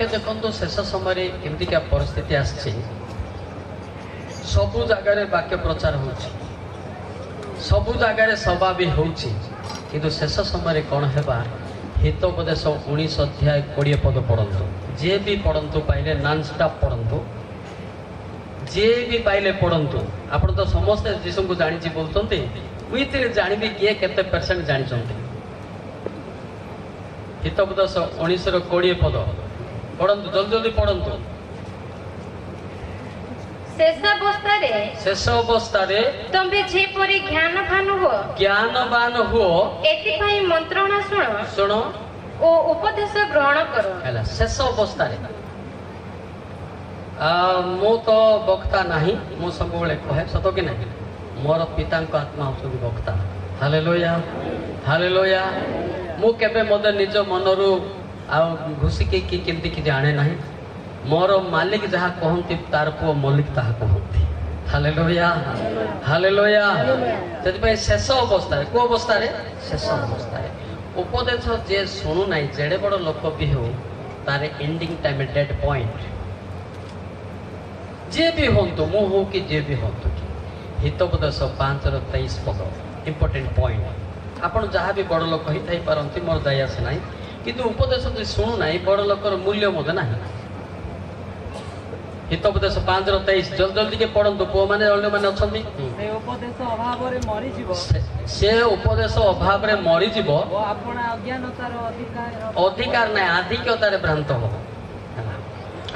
देखो शेष समय एमती क्या परिस्थिति आसछि सबु जगार वाक्य प्रचार हो सबु जगार सभा भी होछि किंतु शेष समय कौन है हितोपदेश 19 अध्याय 20 पद पढ़ंतु जे भी पढ़ंतु पाइले नॉन स्टॉप पढ़ंतु जे भी पाइले पढ़ंतु आपण तो समस्त जीसु को जानि बोलते विथ जानिबी किए केते परसेंट जानिछंती हितोपदेश 19 रो 20 पद पढ़ंतु जल्दी जल्दी पढ़ंतु शेष अवस्था तंबे जेपरि ज्ञानवान हो एतिपई मंत्रणा शुण ओ उपदेश ग्रहण करो हैला शेष अवस्था मु तो वक्ता नहीं मु सब बेले कहे सत कि नहीं मोर पिता आत्मा होउछन वक्ता हालेलुया हालेलुया मु केबे मते निज मनरु आ घुसी के केमती कि जाने नहीं मोर मालिक जहाँ कहती तार पुओ मलिक ताहा कहती हालेलुया हालेलुया से शेष अवस्था को अवस्था शेष अवस्था उपदेश जे शुणु ना जेड़े बड़ लोक भी हो तार एंडिंग टाइम डेड पॉइंट जे भी हूँ मु हो कि जे भी हूँ कि हितोपदेश 5:23 पद इम्पोर्टेंट पॉइंट आपन जहाँ भी बड़ लोक ही थाई पारंती मोर दाय आसे ना किंतु उपदेश जे शुणु ना बड़ लोकर मूल्य मते ना हितोपदेश 5:23 जल्दी जल्दी के पढ़ंतु पुओ माने अन्य माने अछंती से उपदेश अभाव रे मरि जीवो से उपदेश अभाव रे मरि जीवो ओ आपण अज्ञानतार अधिकार नहीं आधिक्यतार भ्रांत हो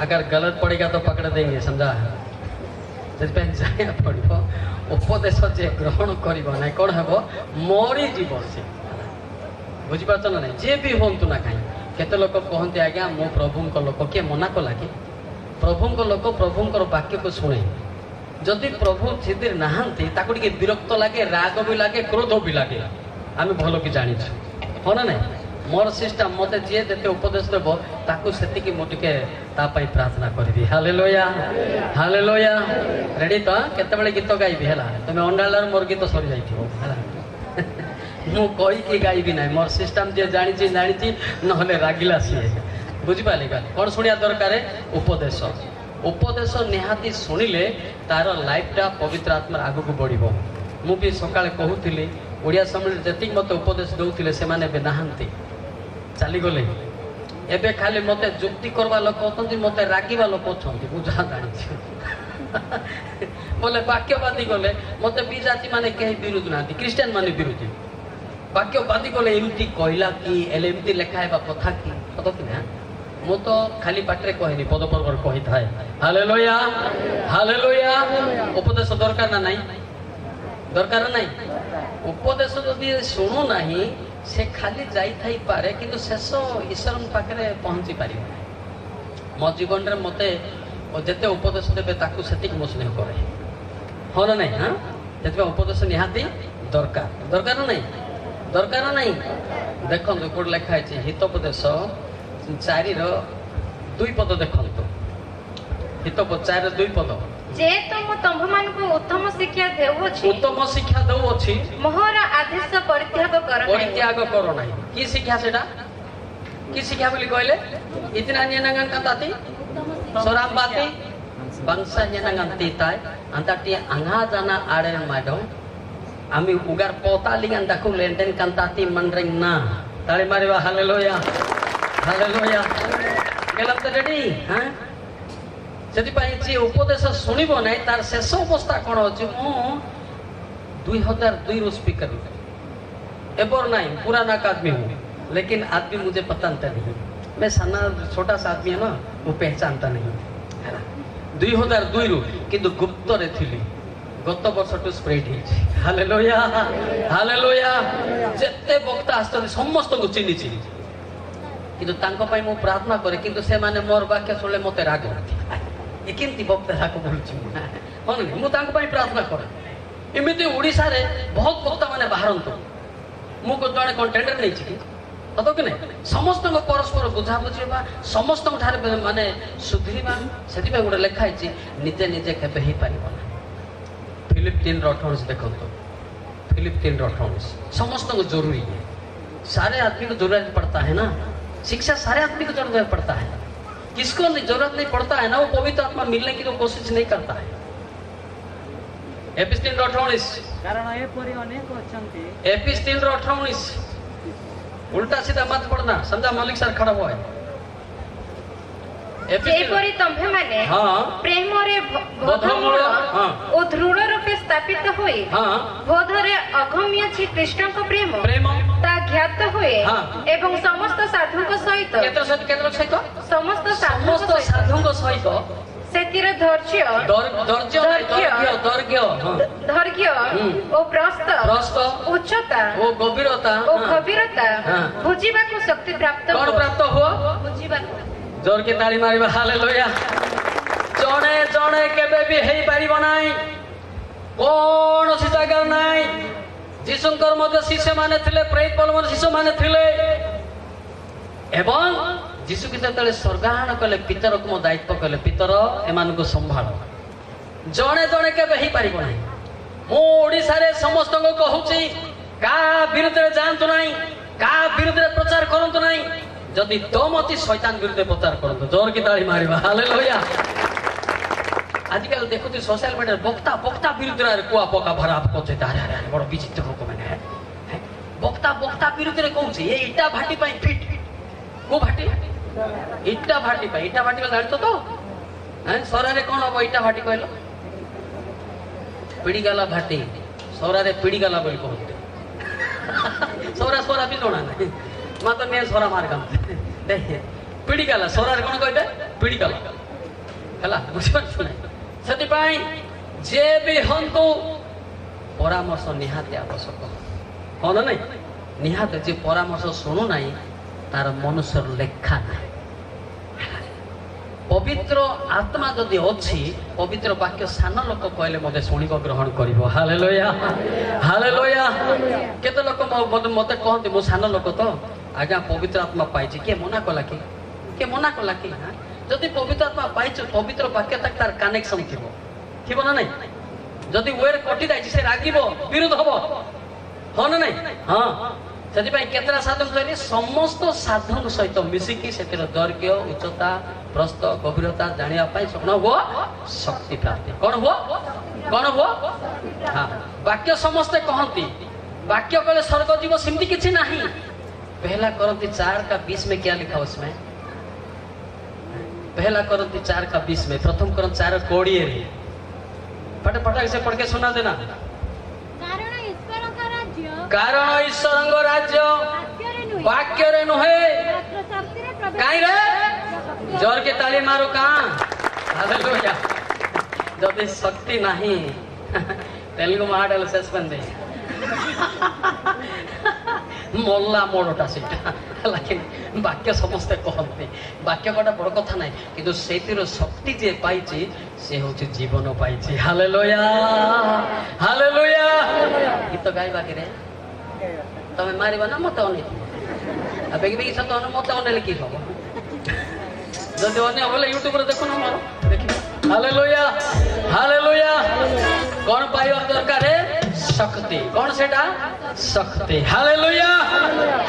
अगर गलत पड़ेगा तो पकड़ देंगे समझा जब जाया पड़ो उपदेश जे ग्रहण करिवो ना कोन हेबो मरि जीवो से बुझि पाछन ना जे भी होंतु ना काई केते लोक कहंती आज्ञा मो प्रभु को लोक के मना को लागे प्रभु लोक प्रभुंर वाक्य को शुणे जदि प्रभु थिदिर नहांती ताको टिके विरक्त लगे राग भी लगे क्रोध भी लगे आम भल कि जानी हाँ ना नहीं मोर सिस्टम मते जी देते उपदेश देव ताकू सेतिकी मु टिके तापाई प्रार्थना करबी हालेलुया हालेलुया रेडी तो केतेबेले गीत गाइबी हैला तमे अंडालार मोर गीत सरी जाइथिबो हैला मु कहि कि गाइबी नै मोर सिस्टम जे जानिची नहले रागिला सी बुझिपारे कौन शुणिया दरकार उपदेश उपदेश निहाती शुणिले तार लाइफटा पवित्र आत्मा आग को बढ़ो मुझे सकाଳେ कहूली ओडिया सम्मेलन जी मत उपदेश दौले से नहांती चलीगले एबे खाली मते जुक्ति करवा लोक होती मत रागिवा लोक अच्छा मुझे जहाँ जानी बोले वाक्यवादी गले मत बी जाति माने कहीं विरोध ना क्रिस्टियन माने विरोधी वाक्यवादी गले एमती कहला कि एमती लेखा है कथा कि सत कि ना मु तो खाली पाटे कहनी पद पर्वर कही थाए हालेलुया हालेलुया उपदेश दरकार ना नहीं दरकार नहीं उपदेश जदि शुणु ना से खाली जाई थाई पारे किंतु शेष ईश्वर पाखे पहुंची पार मो जीवन में मते जिते उपदेश देवे ताकू सेतिक मो स्नेह करे हाँ ना नहीं हाँ से उपदेश निहाती दरकार दरकार नहीं देखो कौट लिखाई हितोपदेश 4:2 पद देखंतु हित 4:2 पद जे तुम तंभमानकु उत्तम शिक्षा देउ अछि मोहर आदेश परित्याग करो नाही की शिक्षा सेटा की शिक्षा बोली कहले इतना नेनांगन काताती सराम बाती बंसा नेनांगन तीताय अंताटी अंगा जाना आडे माडो आमी उगार पोतालिंगन दाखु लेंटेन कांताती मनरेंग ना ताळे मारिवा हालेलुया हालेलुया गेलम तो रेडी हां सेति पई जे उपदेश सुनिबो नै तार शेष अवस्था कोन अछि मु 2002 रो स्पीकर एबर नहीं पुराना आदमी हूँ लेकिन आदमी मुझे पता नहीं मैं साना छोटा सा आदमी है ना वो पहचानता नहीं है ना 2002 रु किंतु गुप्त रे थिली गत वर्ष टू स्प्रेड है हालेलुया हालेलुया जत्ते वक्ता आस्तले समस्त को चिन्हिछि किंतु तांको पई मु प्रार्थना करे किंतु से माने मोर वाक्य सुनले मते राग ए केमती वक्ता राग बोलछि मन मु तांको पई प्रार्थना करे एमिति ओडिसा रे बहुत वक्ता माने बाहरंतो मु को जणे कंटेंडर नै छि तो कि नहीं समस्त परस्पर बुझा बुझा समस्त माने सुधरीबा से गोटे लिखाई निजे निजे केबे ही पारिबो ना फिलिप 3:28 देखो फिलिप 3:28 समस्त को जरूरी है सारे आदमी को जरूरत पड़ता है ना शिक्षा सारे आदमी को जरूरत पड़ता है किसको जरूरत नहीं पड़ता है ना वो पवित्र आत्मा मिलने की तो कोशिश नहीं करता है। एपिस 3:18 କାରଣ ଏପରି ଅନେକ ଅଛନ୍ତି एपिस 3:18 उल्टा सीधा मत पढ़ना, समझा? मलिक सर खड़ा हुआ है। एपिस 3 ଯେପରି ତମ୍ଭେମାନେ हाँ ପ୍ରେମରେ ବୋଧମୂଳ, ହଁ। ଓ ଦୃଢ଼ ରୂପେ ସ୍ଥାପିତ ହୋଇ हाँ ବୋଧରେ ଅଗମ୍ୟ ଅଛି କୃଷ୍ଣଙ୍କ ପ୍ରେମ प्रेम ତା ଜ୍ଞାତ ହୁଏ ହଁ। ଏବଂ ସମସ୍ତ ସାଧୁଙ୍କ ସହିତ केतर सहित ସମସ୍ତ ସାଧୁଙ୍କ समस्त ସହିତ साधुଙ୍କ ସହିତ ସେଥିର ଧୈର୍ଯ୍ୟ ଧୈର୍ଯ୍ୟ ଦୈର୍ଘ୍ୟ ଧୈର୍ଯ୍ୟ ହୁଁ। ଓ ପ୍ରସ୍ତ ପ୍ରସ୍ତ ଉଚ୍ଚତା ଓ ଗଭୀରତା ଓ ଗଭୀରତା ହଁ। ବୁଝିବାକୁ ଶକ୍ତି ପ୍ରାପ୍ତ କଣ ହୁଅ। ପ୍ରାପ୍ତ ହୁଅ? ବୁଝିବାକୁ जोर के ताली मारिबा हालेलुया। जणे जणे केबे भी हेई पारिबो नाही, कोनोसी जागा नाही। जीशुंकर मध्य शिष्य माने थिले, प्रेरित पौल शिष्य माने थिले एवं जीशु के जेतेले स्वर्गारोहण कले पितर को मो दायित्व कले, पितर एमान को संभाळ। जणे जणे केबे हेई पारिबो नाही। मो ओडिसा रे समस्त को कहूची का विरुद्ध रे जानतु नाही, का विरुद्ध रे प्रचार करंतु नाही। जदि दम अति शैतान विरुद्ध प्रचार करंतु। जोर की ताली मारिबा हालेलुया। आजकल देखुती सोशल मीडिया बक्ता बक्ता विरुद्ध रे कुआ पका भराप कोचे तारे अरे बड़ विचित्र लोक माने है। बक्ता बक्ता विरुद्ध रे कहूची ए इटा भाटी पई फिट को भाटी इटा भाटी पई इटा भाटी को जानतो तो हैं सोरा रे कोन हो इटा भाटी कहलो पिड़ी गला भाटी सोरा रे पिड़ी गला बोल कहते सोरा सोरा भी जोना नहीं माता ने सोरा मार काम देखिए पिड़ी गला सोरा रे कोन कहते पिड़ी गला हला बुझिबा सुने सती पाई जे भी हंतु परामर्श निहाती आवश्यक हो ना नहीं निहात जे परामर्श सुनु नहीं तार मनुष्यर लेखा नहीं। पवित्र आत्मा जदि अच्छी पवित्र वाक्य सान लोक कहले मते शुणिब ग्रहण करिवो। Hallelujah hallelujah. केते लोक मते कहते मो सान लोक तो आज्ञा पवित्र आत्मा पाइछि के मना कला के मना कला कि जदि पवित्र आत्मा पाइछ पवित्र वाक्य तक तार कनेक्शन थिबो थिबो ना नहीं। जदि वेर कटि जाइछि से रागिबो विरोध हबो हो ना नहीं। हां सेति पई केतरा साधन कहले समस्त साधन सहित मिसिकी सेतिर दैर्घ्य उच्चता प्रस्थ गभीरता जानिया पाई कोन हो शक्ति प्राप्ति कोन हो हां वाक्य समस्त कहंती वाक्य कहले स्वर्ग जीव सिमती किछि नाही। पहला करंती 4:20 में क्या लिखा उसमें पहला करंती 4:20 में प्रथम करंती 4:20 रे फटे फटाक से पढ़ के सुना देना। कारण ईश्वर राज्य वाक्य रे नुहे काई रे जोर के ताली मारो कहाँ हालेलुया। जब शक्ति नहीं तेलुगु में आडल सस्पेंड दे मोल्ला मोड़टा सीटा लेकिन वाक्य समस्ते कहते वाक्य कटा बड़ कथा ना किंतु सेतिर शक्ति जे पाइछि से होछि जीवन पाइछि। Hallelujah hallelujah. गीत गाइबा के रे तमे मारिबा ना मते अने अब बेगी बेगी सत अने मते अने लिखि हबो जदि अने बोले यूट्यूब रे देखो ना मारो देखि। Hallelujah hallelujah. कोन पाइबार दरकार है शक्ति कौन सेटा शक्ति। Hallelujah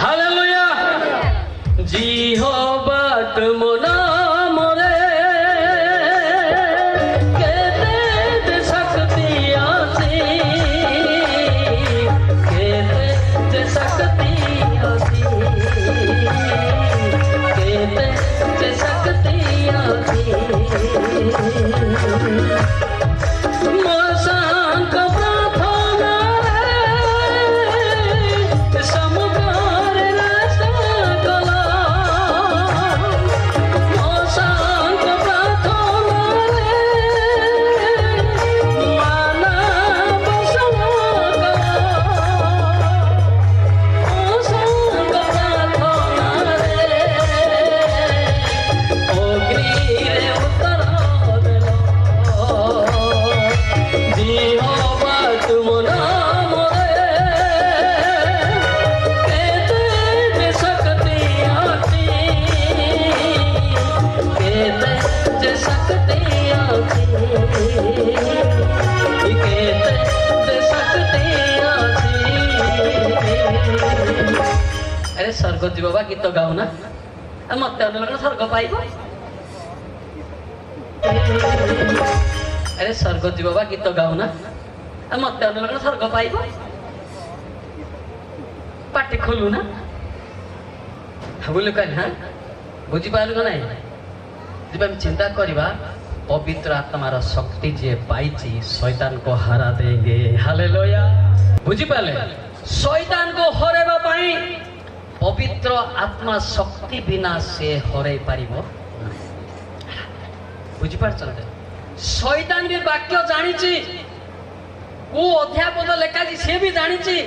hallelujah. जिहोवा तुम नाम रे केते शक्ति आसी केते शक्ति आसी केते शक्ति आसी मोसांक प्रार्थना रे समुद्र रास्ता गला मोसांक प्रार्थना रे मानव समगला मोसांक प्रार्थना रे अग्नि रे उत्तर देलो जिहोवा तुम नाम रे केते शक्ति आसी केते शक्ति आसी केते शक्ति आसी। अरे स्वर्ग जीव बा गीत गाओ ना मत स्वर्ग पाइब अरे स्वर्ग जीव बा गीत गाऊ ना मत स्वर्ग पाइब पाटे खोलू ना बोले कहले हाँ बुझिपारू ना जब हम चिंता करवा पवित्र आत्मार शक्ति जे पाइची शैतान को हरा देंगे हालेलुया बुझिपाले शैतान को हरेबा पाई पवित्र आत्मा शक्ति बिना से हरे पारिबो बुझिपारछन्ते शैतान भी वाक्य जानिची को अध्यापद लेखाची से भी जानिची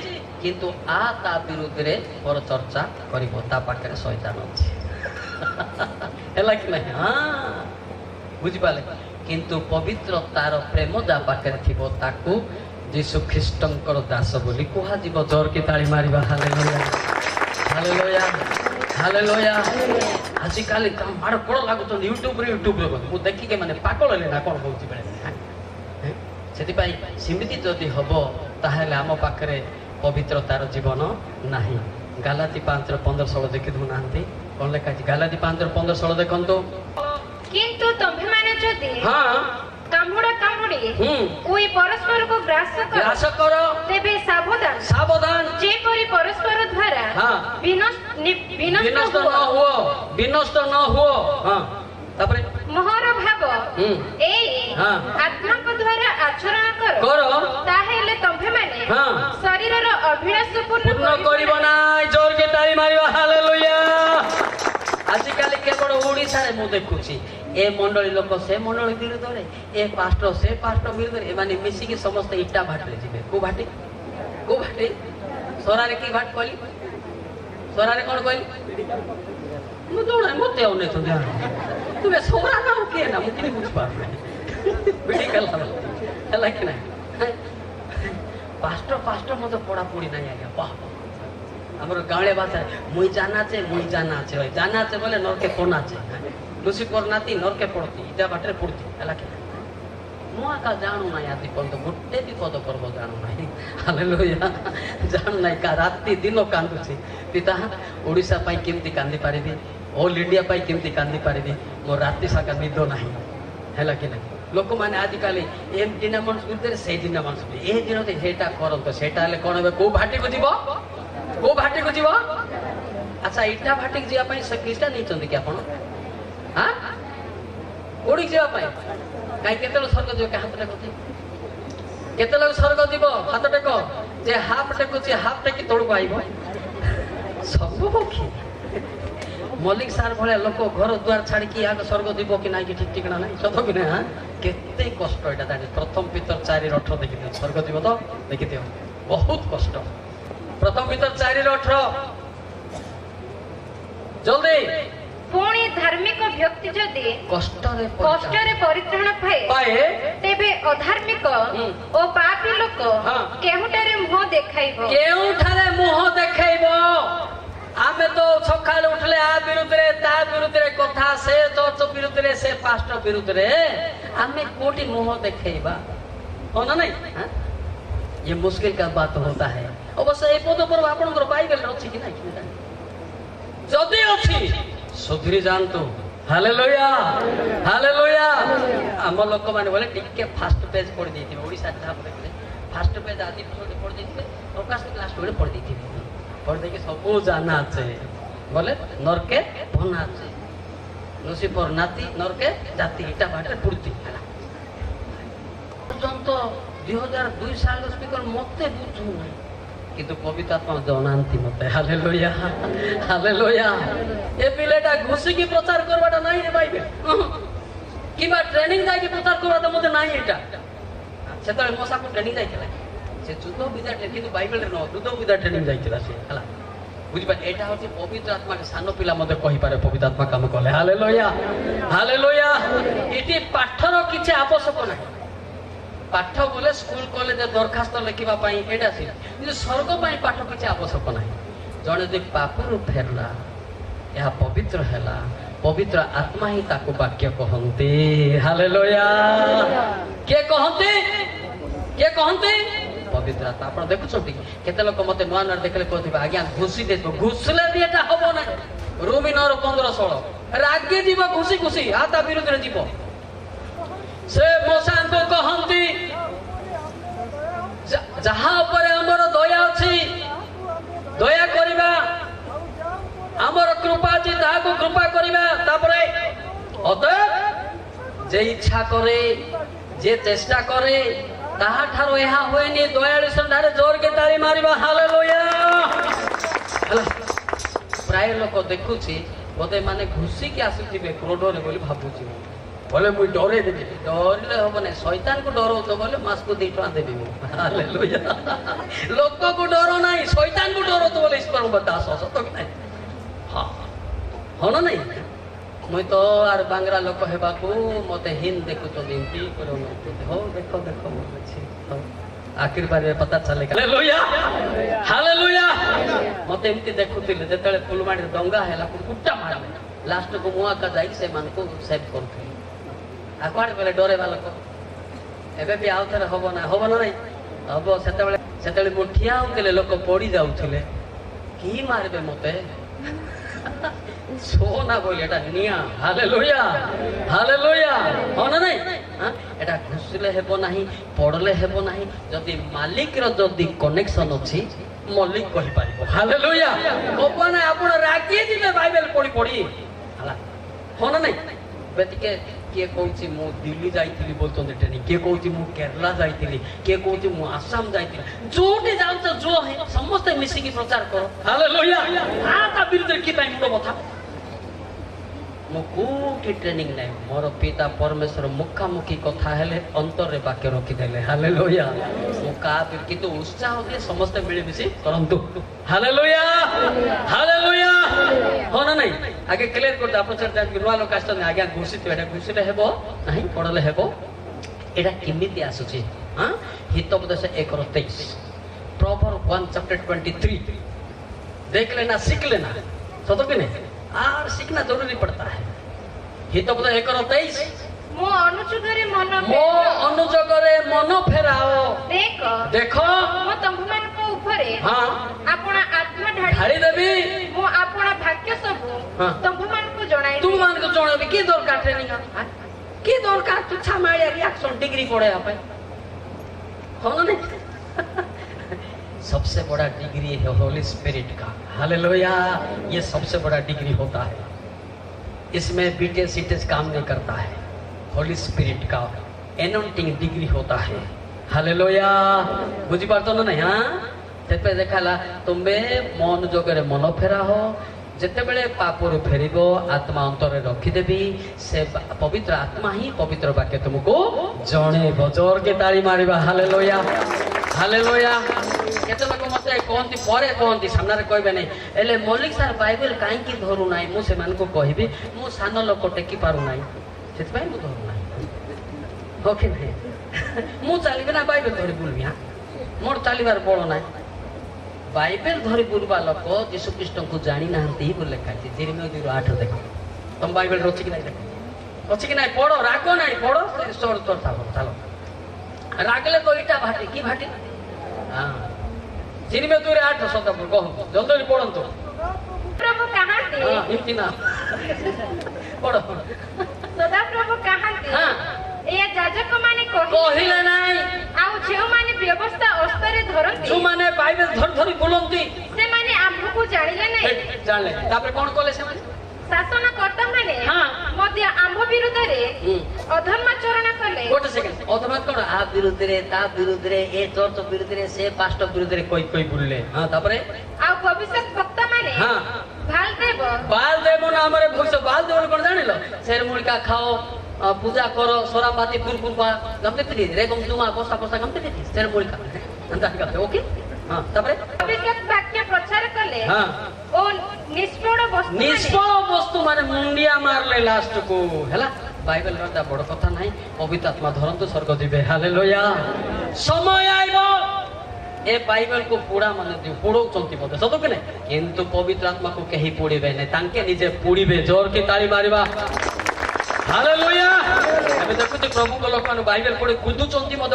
किंतु आ ता विरुद्ध रे पर चर्चा करिबो ता पाखरे शैतान अछि हैला कि नहीं हां बुझिपाले किंतु पवित्र तार प्रेम जा पाखरे थिबो ताकू यीशु ख्रीष्टंकर दास बोली कुहा जीव जोर की ताली मारिबा हालेलुया हालेलुया हालेलुया आजिकाली माड़ कोड़ लागुच यूट्यूब रे मु देखी के माने पागल ले ना कोन होउची बेले सेति पाई सिमिति जदि हबो ताहेले आम पाखरे पवित्रतार जीवन नाही गालाती 5:15-16 देखि दुनांती कोन लेखा अछि गालाती 5:15-16 देखंतो किंतु तुम्हें माने जदि हां कामुड़ा कामुड़ी कोई परस्पर को ग्रास करो तेबे सावधान सावधान जे परि परस्पर द्वारा हां विनष्ट न हो हां तापरे मोहर भाव एई हां आत्मा को द्वारा आचरण करो ताहेले तुम्हें माने हां शरीर रो अभिलाष पूर्ण करिबो ना जोर के ताली मारिबा हालेलुया आजिकाली केवल ओडिसा रे मु देखुची ए मंडली लोक से मंडली विरुद्ध रे ए पास्टर से पास्टर विरुद्ध रे माने मिसी के समस्त इटा भाट रे जिबे को भाटी सोरा रे की भाट कहली सोरा रे कोन कहली मु जोड़ा मते ओने तो जा तुमे सोरा ना के ना मु किनी बुझ पा बिडी कला हला कि ना पास्टर मते पड़ा पड़ी नाही आगे वाह हमर गाँवे भाषा मुई जाना छे बोले नरके पड़ना छे लुसिफर नाती नरके पड़ती इटा बाटरे पड़ती हला कि मु आका जानू ना आदि पंत गोटे भी पद करबो जानू ना हालेलुया जानू ना का राति दिन कांदुची पिता ओडिसा पाई केमती कांदी पारिबी ऑल इंडिया पाई केमती कांदी पारिबी मो राति साका निदो नाही हला कि नहीं लोक माने आजिकाली एम दिना मनस गुदरे से दिना मनस ए दिन ते हेटा करंतो सेटा ले कोन बे को भाटी को जीवो अच्छा इटा भाटी को जीवा पाई से क्रिस्टा नहीं चंदी कि आपण हां ओडी जीवा पाई काई केते लो स्वर्ग जो के हाथ टेको केते लोग स्वर्ग जीव हाथ टेको जे हाफ टेको जे हाफ टेकी तोड़ को आइबो सब पक्षी मलिक सार भले लोक घर द्वार छाड़ी कि आग स्वर्ग जीव कि नाही कि ठीक ठिकाना नाही सत कि ना केते कष्ट एटा जानि प्रथम पितर 4:18 देखि दियो स्वर्ग जीव तो देखि दियो बहुत कष्ट प्रथम पितर 4:18 जल्दी पुणी धार्मिक व्यक्ति जदि कष्ट रे परित्राण पाए तेबे अधार्मिक ओ पापी लोक केहुटारे मुह देखाइबो आमे तो सकाल उठले आ विरुद्ध रे ता विरुद्ध रे कथा से चर्च विरुद्ध रे से पास्टर विरुद्ध रे आमे कोटी मुह देखाइबा हो ना नहीं ये मुश्किल का बात होता है अवश्य ए पद पर आपनकर बाइबल अछि कि नहीं जदि अछि सुधरी जानतु हालेलुया हालेलुया हम लोक माने बोले टिके फास्ट पेज पढ़ देथि ओडिसा जहां देखले फास्ट पेज आदि पढ़ देथि प्रकाश क्लास पढ़ देथि पढ़ दे के सब जाना আছে बोले नरके बना আছে लुसिफर नाती नरके जाति इटा बाटे पुरती हला पर्यंत 2002 साल स्पीकर मते बुझू नहीं किंतु पवित्र आत्मा जनांती मते हालेलुया हालेलुया ए पिलेटा घुसी की प्रचार करबाटा नाही रे बाइबल किबा ट्रेनिंग जाय की प्रचार करबाटा मते नाही एटा सेतले मोसा को ट्रेनिंग जायतिला से जुद्ध विद्या किंतु बाइबल रे न जुद्ध विद्या ट्रेनिंग जायतिला से हला बुझि पा एटा होची पवित्र आत्मा के सानो पिला मते कहि पारे पवित्र आत्मा काम कले हालेलुया हालेलुया इति पाठर किछ आवश्यक नाही पाठ बोले स्कूल कॉलेज दरखास्त लिखा एटा सी स्वर्ग पाठ किसी आवश्यक ना जड़े जो पापरू फेरला यह पवित्र है पवित्र आत्मा ही ताको वाक्य कहते हालेलुया के कहते पवित्र आत्मा आप देखुं केते लोक मत नुआ नुआ देखले कहते आज्ञा घुसी दे घुसले भी एटा हम ना रूमी 9:15-16 रागे जीव घुसी घुसी आ ता विरुद्ध जीव से मशान को कहती जहाँ पर आमर दया अच्छी दया करिबा आमर कृपा अच्छी ताको कृपा करिबा तापरे अतएव जे इच्छा करे जे चेष्टा करे ताहा ठारो एहा होएनी दयालु संधारे जोर के ताली मारिबा हालेलुया हला प्राय लोक देखुची बोधे माने घुसी के आसुथिबे क्रोधरे बोली भाबुची बोले मुई डरे देबी डरले हो माने शैतान को डरो तो बोले मास को 2 टका देबी मु हालेलुया लोक को डरो नहीं शैतान को डरो तो बोले ईश्वर बता सो तो नहीं हां होनो नहीं मुई तो आर बांग्रा लोक हेबा को मते हिन देखु तो दिनती करो हो देखो देखो अच्छी हो आखिर बार में पता चलेगा हालेलुया हालेलुया मते एमती देखुतिले जेतले फुलमाडी दंगा हैला कुट्टा मारले लास्ट को मुआ का जाई से मान को सेव करथि आ कोन बेले डरे वाला को एबे भी आउ थरे होबो ना नहीं हबो सेतबेले मुठिया होतले लोक पड़ी जाउथले की मारबे मते सोना बोली এটা নিয়া হালেলুয়া হালেলুয়া হন নাই এটা ঘুষলে হেবো নাই পড়লে হেবো নাই যদি মালিকর যদি কনেকশন ଅଛି মালিক কहि পারিবো হালেলুয়া কোপনা আপন রাখি দিবে বাইবেল পড়ি পড়িhala হন নাই বেতিকে किए कहूँ मु दिल्ली जाइली बोलते ट्रेनिंग किए कहूँ मु केरला जाइली किए कहूँ मु आसाम जाइली जोटे जाऊ जो है समस्त मिसिकी प्रचार करो हालेलुया ता विरुद्ध की ताई मुंड बथा मु कोठी ट्रेनिंग नै मोर पिता परमेश्वर मुखामुखी कथा हेले अंतर रे वाक्य रखी देले हालेलुया मु का कि तो उत्साह दे समस्त मिले मिसी करंतु हालेलुया हालेलुया हो ना नहीं आगे क्लियर करते आप चर्चा नुआ लोक आस आगे घोषित घोषित हेबो नहीं पढ़ले हेबो एटा केमिति आसुची हां हितोपदेश 1:23 प्रॉपर 1 चैप्टर 23 देख लेना सीख लेना सतो कि नहीं और सीखना जरूरी पड़ता है हितोपदेश 1:23 मो अनुजगरे मन फेराओ देखो मो तंभमान को ऊपरे हां आपना आत्मा ढाड़ी देबी मो आपना भाग्य सब तंभमान को जणाई तुम मान को जणाबी की दरकार ट्रेनिंग की दरकार तुच्छा मारिया रिएक्शन डिग्री पड़े आपे हो नहीं सबसे बड़ा डिग्री है होली स्पिरिट का हालेलुया ये सबसे बड़ा डिग्री होता है इसमें बीटेस सीटेस काम नहीं करता है होली स्पिरिट का एनॉइंटिंग डिग्री होता है हालेलुया बुझी पारतो ना नहीं हां तेपे देखाला तुम्बे मन जोगरे मन फेरा हो जेते बेले पापरु फेरिबो आत्मा अंतरे रखी देबी से पवित्र आत्मा ही पवित्र वाक्य तुमको जणे बजोर के ताली मारिबा हालेलुया हालेलुया केते लोक मते कोंती परे कोंती सामने रे कहबे नहीं एले मौलिक सर बाइबल काई की धरु नाही मु से मान को कहबी मु सान लोक टेकी पारु नाही सेत भाई मु धरु नाही ओके नहीं मु चालिबे ना बाइबल धरि बुलबी हां मोर चालिबार बळो नाही बाइबल धरि बुलबा लोक यीशु कृष्ण को जानि नाहंती बोले काची जेरेमिया 2:8 देखो तुम बाइबल रोची कि नहीं देखो रोची कि नहीं पढ़ो रागो नहीं पढ़ो स्टोर तो था चलो रागले तो इटा भाटी की भाटी हां जेरेमिया 2:8 शब्द कहो जल्दी पढ़ंतो प्रभु कहांती हां इतना पढ़ो सदा प्रभु कहांती हां ए जाजक माने कहिले नाही आउ जेउ माने व्यवस्था अस्तरे धरंती जो माने बाइबल धरि बोलंती से माने आम्भु को जानिले नै जानले तापर कोन कोले से माने शासन कर्ता माने हां मध्य आम्भ विरुद्ध रे अधर्माचरण कले गोटे सेकंड अधर्म कोन आ विरुद्ध रे ता विरुद्ध रे ए चर्च विरुद्ध रे से पास्टर विरुद्ध रे कोई बोलले हां तापर आउ भविष्य वक्ता माने हां बाल देव ना हमरे भविष्य बाल देव कोन जानिलो शेर मुर्गा खाओ पूजा करो सोराबाती पुरपुर का गमते थे रे गम तुमा कोसा कोसा गमते थे शेर मुर्गा अंता करते ओके हां तापर भविष्य वाक्य प्रचार कले हां ओ निष्फल वस्तु माने मुंडिया मारले लास्ट को हैला बाइबल रता बड़ कथा नाही पवित्र आत्मा धरंतु स्वर्ग दिबे हालेलुया समय आइबो ए बाइबल को पूरा माने दियो पढो चंती पदे सतो के नै किंतु पवित्र आत्मा को कहीं पढिबे नै तांके निजे पढिबे जोर के ताली मारिबा हालेलुया एबे देखु ते प्रभु को लोक माने बाइबल पढे कुदु चंती मद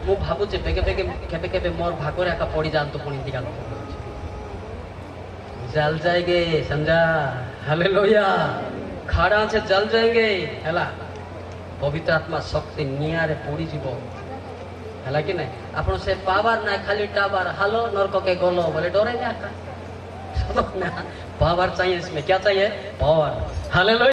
मु भाबु जे बेगे बेगे केबे केबे मोर भागरे का पढि जानतो पुनी दिगा जल जाएंगे समझा हालेलुया खाड़ा से जल जाएंगे हैला पवित्र आत्मा शक्ति निआरे पड़ी जीव है कि नहीं आप से पावर ना खाली टावर हालो नरक के गलो बोले डरे ना पावर चाहिए इसमें क्या चाहिए पावर हालेलुया।